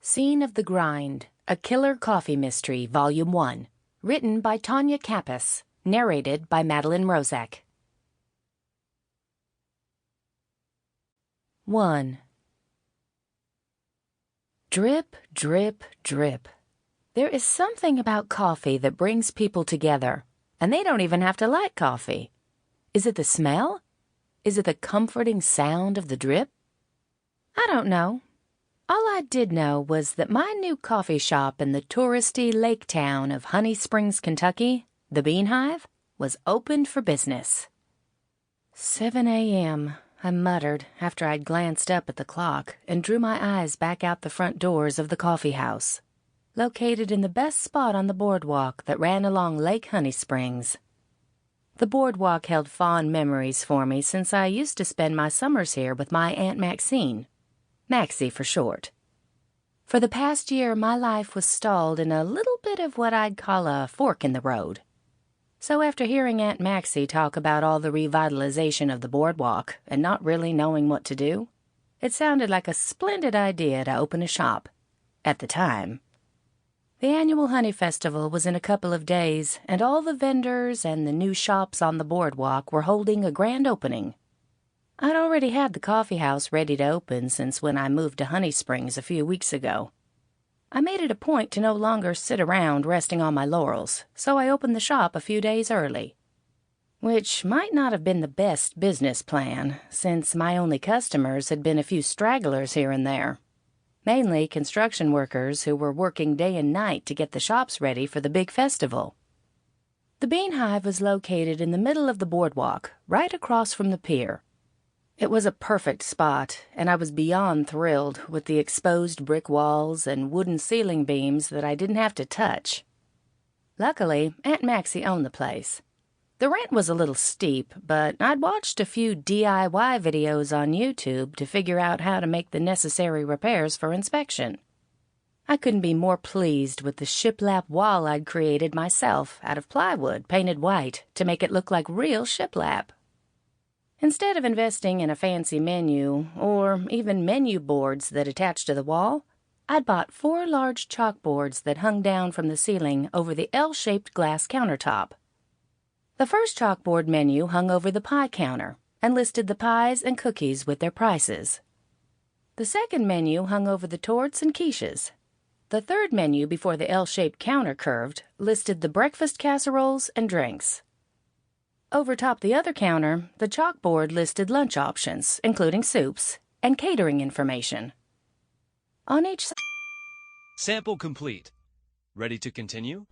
Scene of the Grind, A Killer Coffee Mystery, Volume 1. Written by Tonya Kappes. Narrated by Madeline Mrozek. 1. Drip, drip, drip. There is something about coffee that brings people together, and they don't even have to like coffee. Is it the smell? Is it the comforting sound of the drip? I don't know. All I did know was that my new coffee shop in the touristy lake town of Honey Springs, Kentucky, the Beehive, was opened for business. 7 a.m., I muttered after I'd glanced up at the clock and drew my eyes back out the front doors of the coffee house, located in the best spot on the boardwalk that ran along Lake Honey Springs. The boardwalk held fond memories for me since I used to spend my summers here with my Aunt Maxine. Maxie for short. For the past year, my life was stalled in a little bit of what I'd call a fork in the road. So after hearing Aunt Maxie talk about all the revitalization of the boardwalk and not really knowing what to do, it sounded like a splendid idea to open a shop. At the time. The annual Honey Festival was in a couple of days, and all the vendors and the new shops on the boardwalk were holding a grand opening. I'd already had the coffee house ready to open since when I moved to Honey Springs a few weeks ago. I made it a point to no longer sit around resting on my laurels, so I opened the shop a few days early. Which might not have been the best business plan, since my only customers had been a few stragglers here and there. Mainly construction workers who were working day and night to get the shops ready for the big festival. The Beehive was located in the middle of the boardwalk, right across from the pier. It was a perfect spot, and I was beyond thrilled with the exposed brick walls and wooden ceiling beams that I didn't have to touch. Luckily, Aunt Maxie owned the place. The rent was a little steep, but I'd watched a few DIY videos on YouTube to figure out how to make the necessary repairs for inspection. I couldn't be more pleased with the shiplap wall I'd created myself out of plywood painted white to make it look like real shiplap. Instead of investing in a fancy menu, or even menu boards that attached to the wall, I'd bought 4 large chalkboards that hung down from the ceiling over the L-shaped glass countertop. The first chalkboard menu hung over the pie counter and listed the pies and cookies with their prices. The second menu hung over the torts and quiches. The third menu before the L-shaped counter curved listed the breakfast casseroles and drinks. Over top the other counter, the chalkboard listed lunch options, including soups, and catering information. On each Sample complete. Ready to continue?